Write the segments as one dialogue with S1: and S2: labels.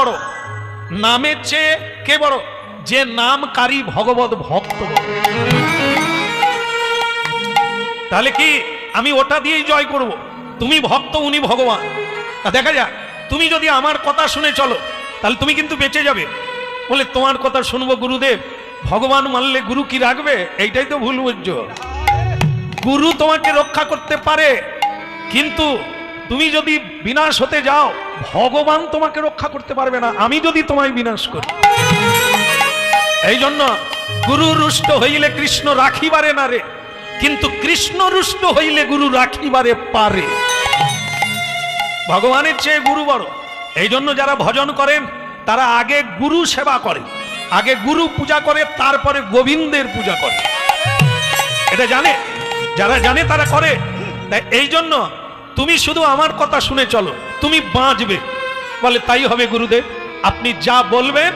S1: বড়, নামের চেয়ে কে বড়? যে নামকারী ভগবত ভক্ত বড়। তাহলে কি আমি ওটা দিয়েই জয় করব? তুমি ভক্ত, উনি ভগবান। দেখা যাক, তুমি যদি আমার কথা শুনে চলো তাহলে তুমি কিন্তু বেঁচে যাবে। বলে তোমার কথা শুনবো গুরুদেব, ভগবান মানলে গুরু কি রাখবে? এইটাই তো ভুল বুঝছো। গুরু তোমাকে রক্ষা করতে পারে, কিন্তু তুমি যদি বিনাশ হতে যাও ভগবান তোমাকে রক্ষা করতে পারবে না, আমি যদি তোমায় বিনাশ করি। এই জন্য গুরু রুষ্ট হইলে কৃষ্ণ রাখিবারে না রে, কিন্তু কৃষ্ণ রুষ্ট হইলে গুরু রাখিবারে পারে। ভগবানের চেয়ে গুরু বড়। এই জন্য যারা ভজন করেন তারা আগে গুরু সেবা করে, আগে গুরু পূজা করে, তারপরে গোবিন্দের পূজা করে। এটা জানে, যারা জানে তারা করে। তাই এই জন্য তুমি শুধু আমার কথা শুনে চলো, তুমি বাঁচবে। বলে তাই হবে গুরুদেব, আপনি যা বলবেন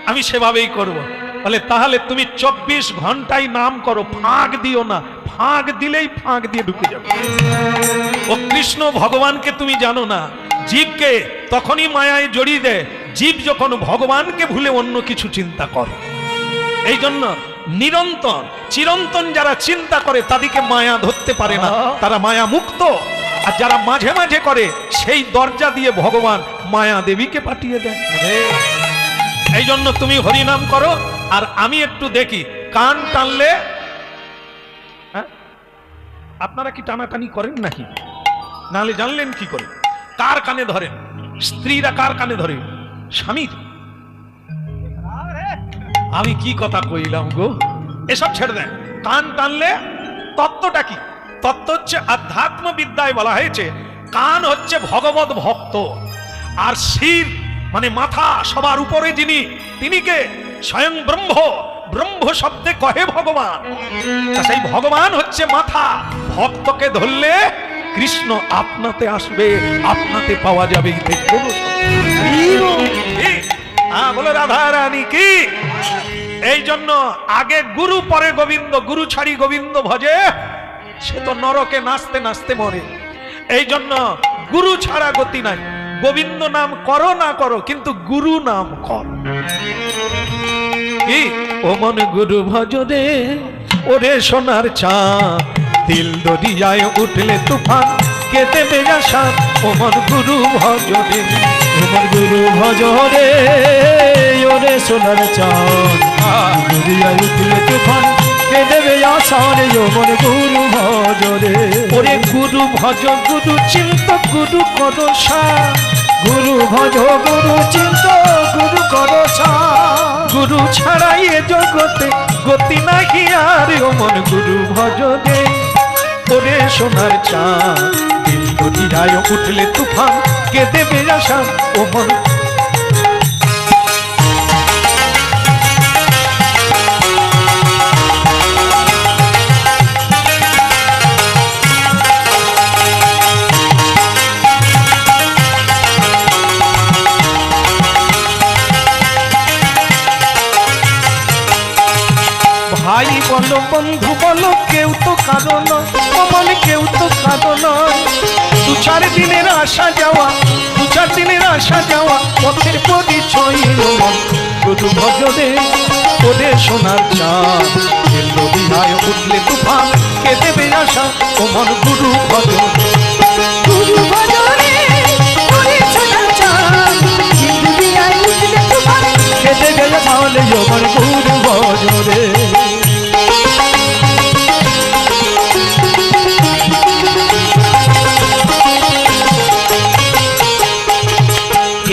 S1: আমি সেভাবেই করব। বলে তাহলে তুমি 24 ঘন্টায় নাম করো, ফাঁক দিও না, ফাঁক দিলেই ফাঁক দিয়ে ঢুকে যাবে। ও কৃষ্ণ ভগবানকে তুমি জানো না, জীবকে তখনই মায়ায় জড়িয়ে দেয় জীব যখন ভগবানকে ভুলে অন্য কিছু চিন্তা করে। এই জন্য নিরন্তর চিরন্তন যারা চিন্তা করে তাদেরকে মায়া ধরতে পারে না, তারা মায়া মুক্ত। আর যারা মাঝে মাঝে করে সেই দরজা দিয়ে ভগবান মায়া দেবীকে পাঠিয়ে দেন। এই জন্য তুমি হরিনাম করো, আর আমি একটু দেখি কান টানলে। আপনারা কি টানাটানি করেন নাকি? নাহলে জানলেন কি করে? কার কানে ধরেন? স্ত্রীরা কার কানে ধরে? স্বামীর। আমি কি কথা কইলাম গো, এসব ছেড়ে দেন। কান টানলে তত্ত্বটা কি? তত্ত্ব হচ্ছে আধ্যাত্ম বিদ্যায় বলা হয়েছে কান হচ্ছে ভগবত ভক্ত, আর শির মানে মাথা সবার উপরে যিনি, তিনি কে? স্বয়ং ব্রহ্ম। ব্রহ্ম শব্দে কহে ভগবান। সেই ভগবান হচ্ছে মাথা। ভক্তকে ধরলে কৃষ্ণ আপনাতে আসবে, আপনাতে পাওয়া যাবে। বলে রাধা রানী কি? এই জন্য আগে গুরু পরে গোবিন্দ। গুরু ছাড়ি গোবিন্দ ভজে সে তো নরকে নাচতে নাচতে মরে। এই জন্য গুরু ছাড়া গতি নাই। গোবিন্দ নাম করো না করো, কিন্তু গুরু নাম কর। কি ও মন গুরু ভজ রে, ওরে সোনার চাঁদ, দিল দরিয়ায় উঠলে তুফান, কে দেবে আশান। ও মন গুরু ভজ রে, ও মন গুরু ভজ রে, ওরে সোনার চাঁদ, দরিয়ায় উঠলে তুফান, কে দেবে আশান। ও মন গুরু ভজ রে, ওরে গুরু ভজ, গুরু চিন্ত, গুরু করো সাথ। গুরু ভজ, গুরু চিন্ত, গুরু করো সাথ। গুরু ছাড়াই এ জগতে গতি নাহি আর। ও মন গুরু ভজ রে, ওরে সোনার চাঁদ, দিল দরিয়ায় উঠলে তুফান, কে দেবে আশান। ও মন ভাই বলো, বন্ধু বলো, কেউ তো কারো নয়, অমন কেউ তো কারো নয়। 2-4 দিনের আসা যাওয়া, 2-4 দিনের আসা যাওয়া, পথের পরিচয়। গুরু ভজ রে, ওরে সোনার চাঁদ, দিল দরিয়ায় উঠলে তুফান, কে দেবে আশা। ও মন গুরু ভজ, গুরু ভজ রে, ওরে সোনার চাঁদ, দিল দরিয়ায় উঠলে তুফান, কে দেবে আশা। ও মন গুরু ভজ রে।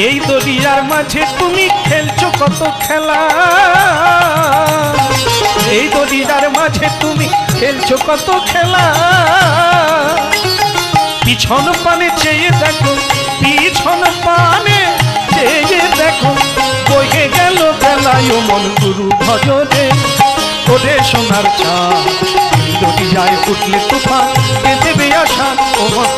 S1: এই দরিয়ার মাঝে তুমি খেলছো কত খেলা, এই দরিয়ার মাঝে তুমি খেলছো কত খেলা। পিছন পানে চেয়ে দেখো, পিছন পানে চেয়ে দেখো, বয়ে গেল বেলায়। ও মন গুরু ভজ রে, ওরে সোনার চাঁদ, দরিয়ায় উঠলে তুফান, কে দেবে আশা। ও মন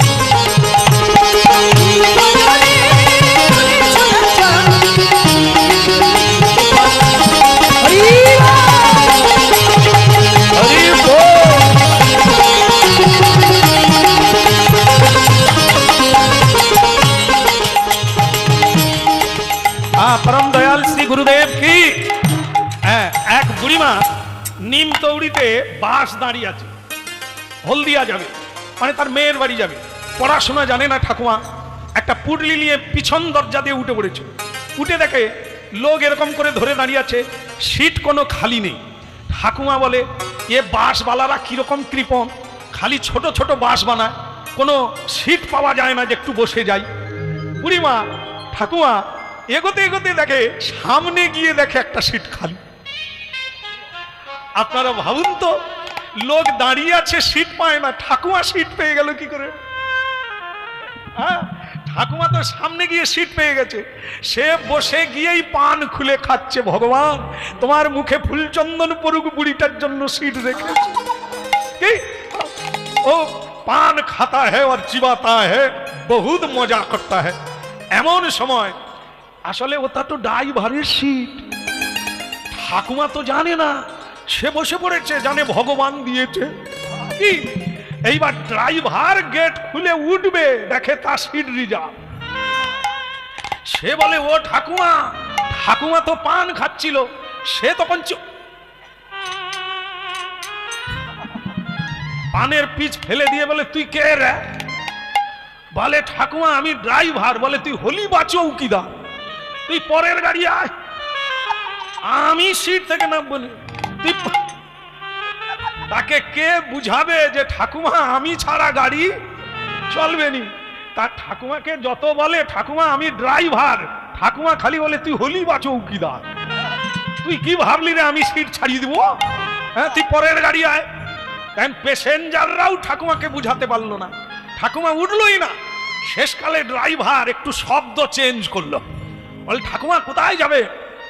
S1: परम दयाल श्री गुरुदेव की। एक बुढ़ीमा নিম তৌড়িতে বাস দাঁড়িয়ে আছে, হলদিয়া যাবে, মানে তার মেয়ের বাড়ি যাবে। পড়াশোনা জানে না ঠাকুমা, একটা পুটলি নিয়ে পিছন দরজা দিয়ে উঠে পড়েছে। উঠে দেখে লোক এরকম করে ধরে দাঁড়িয়ে আছে, সিট কোনো খালি নেই। ঠাকুমা বলে, এ বাসওয়ালারা কিরকম কৃপণ, খালি ছোট ছোট বাস বানায়, কোনো সিট পাওয়া যায় না যে একটু বসে যাই। বুড়িমা ঠাকুমা এগোতে এগোতে দেখে, সামনে গিয়ে দেখে একটা সিট খালি। আপনারা ভাবুন তো, লোক দাঁড়িয়ে আছে সিট পায় না, ঠাকুমা সিট পেয়ে গেল কি করে? ঠাকুমা তো সামনে গিয়ে সিট পেয়ে গেছে, সে বসে গিয়েই পান খুলে খাচ্ছে। ভগবান তোমার মুখে ফুলচন্দন পড়ুক, বুড়িটার জন্য সিট রেখেছে। কি ও পান খাতা है और চিবাতা है, বহুত মজা করতা है। এমন সময় আসলে ওটা তো ড্রাইভারের সিট, ঠাকুমা তো জানে না, সে বসে পড়েছে, জানে ভগবান দিয়েছে। কি এইবার ড্রাইভার গেট খুলে উঠবে, দেখে তার সিট রিজার্ভ। সে বলে, ও ঠাকুমা, ঠাকুমা তো পান খাচ্ছিল। সে তখন পানের পিচ ফেলে দিয়ে বলে, তুই কে রে? বলে, ঠাকুমা আমি ড্রাইভার। বলে, তুই হলি বা চৌকিদার, তুই পরের গাড়ি আয়, আমি সিট থেকে নামবো না। তাকে কে বুঝাবে যে ঠাকুমা আমি ছাড়া গাড়ি চলবে নি? তার ঠাকুমাকে যত বলে, ঠাকুমা আমি ড্রাইভার, ঠাকুমা খালি বলে, তুই হলি বা চৌকিদার, তুই কি ভাবলি রে আমি সিট ছাড়িয়ে দিব? হ্যাঁ, তুই পরের গাড়ি আয়। প্যাসেঞ্জাররাও ঠাকুমাকে বুঝাতে পারলো না, ঠাকুমা উঠলোই না। শেষকালে ড্রাইভার একটু শব্দ চেঞ্জ করলো, বলে, ঠাকুমা কোথায় যাবে?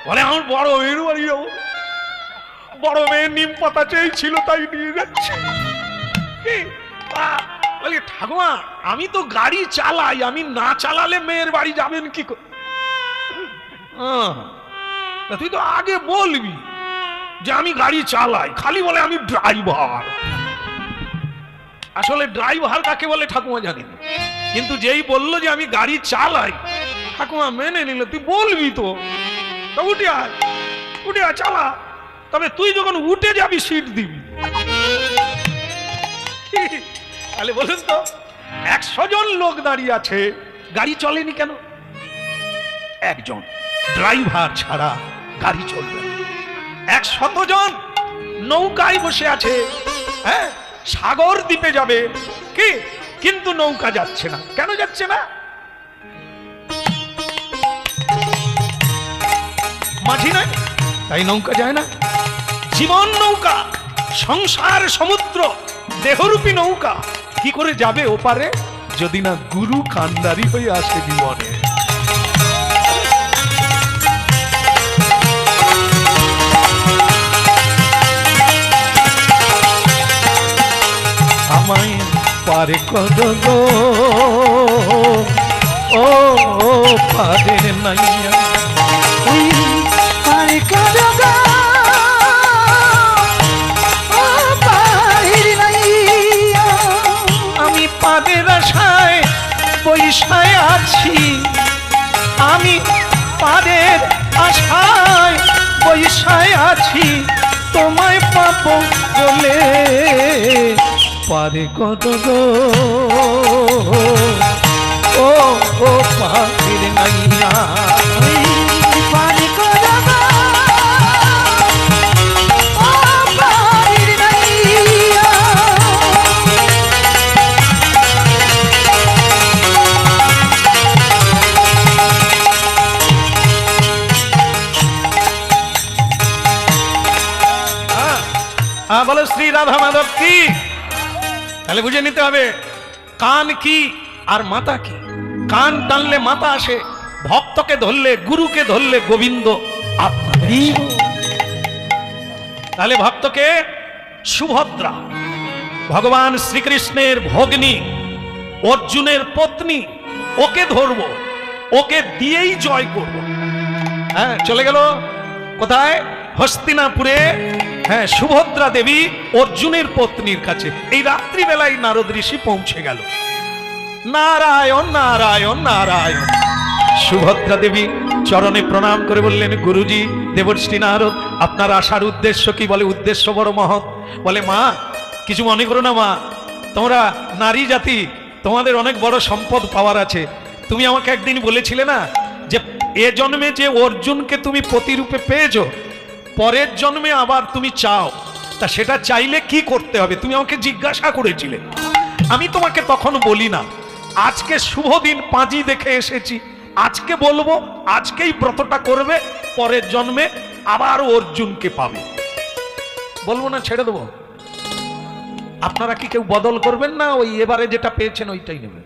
S1: বলে, আমার বড় মেয়ের বাড়ি যাবো, বড় মেয়ের নিম পাতা চেয়েছিল তাই নিয়ে যাচ্ছে। বলি, ঠাকুমা আমি তো গাড়ি চালাই, আমি না চালালে মেয়ের বাড়ি যাবেন কি করে? তুই তো আগে বলবি যে আমি গাড়ি চালাই, খালি বলে আমি ড্রাইভার। আসলে ড্রাইভার কাকে বলে ঠাকুমা জানি না, কিন্তু যেই বললো যে আমি গাড়ি চালাই, ঠাকুমা মেনে নিল। তুই বলবি তো, উঠে আয়, উঠে আয়, চালা। তবে তুই যখন উঠে যাবি সিট দিবি। তাহলে বলুন তো, 100 জন লোক দাঁড়িয়ে আছে, গাড়ি চলেনি কেন? একজন ড্রাইভার ছাড়া গাড়ি চলবে। 100 জন নৌকায় বসে আছে, হ্যাঁ, সাগর দ্বীপে যাবে কি, কিন্তু নৌকা যাচ্ছে না। কেন যাচ্ছে না? মাঝি নাই, তাই নৌকা যায় না। জীবন নৌকা, সংসার সমুদ্র, দেহরূপী নৌকা কি করে যাবে ওপারে যদি না গুরু কান্ডারি হয়ে আসে জীবনে? আমায় পারে কত গো, ও পারে নাইয়া, পারে কত গো, আমি পাদের আশায় বৈশায় আছি, আমি পাদের আশায় বৈশায় আছি, তোমায় পাবো বলে পারে কত গো, ও পাখির নাইয়া, পারে কত গো, ও পাখির নাইয়া। বলো শ্রী রাধা মাধব কি? তাহলে বুঝে নিতে হবে কান কি আর মাথা কি। কান টানলে মাথা আসে, ভক্তকে ধরলে, গুরুকে ধরলে গোবিন্দ আপনারই। তাহলে ভক্তকে সুভদ্রা ভগবান শ্রীকৃষ্ণের ভগ্নী, অর্জুনের পত্নী, ওকে ধরবো, ওকে দিয়েই জয় করব। হ্যাঁ, চলে গেল কোথায়? হস্তিনাপুরে। হ্যাঁ, সুভদ্রা দেবী অর্জুনের পত্নীর কাছে এই রাত্রিবেলায় নারদ ঋষি পৌঁছে গেল। নারায়ণ নারায়ণ নারায়ণ। সুভদ্রা দেবী চরণে প্রণাম করে বললেন, গুরুজি, দেবর্ষি নারদ, আপনার আসার উদ্দেশ্য কি? বলে, উদ্দেশ্য বড় মহৎ। বলে, মা কিছু মনে করো না মা, তোমরা নারী জাতি, তোমাদের অনেক বড় সম্পদ পাওয়ার আছে। তুমি আমাকে একদিন বলেছিলে না যে এ জন্মে যে অর্জুনকে তুমি প্রতিরূপে পেয়েছো, পরের জন্মে আবার তুমি চাও, তা সেটা চাইলে কি করতে হবে তুমি আমাকে জিজ্ঞাসা করেছিলে। আমি তোমাকে তখন বলি না, আজকে শুভ দিন পাঁজি দেখে এসেছি, আজকে বলবো, আজকেই ব্রতটা করবে, পরের জন্মে আবার অর্জুনকে পাবে। বলবো না, ছেড়ে দেবো? আপনারা কি কেউ বদল করবেন না? ওই এবারে যেটা পেয়েছেন ওইটাই নেবেন?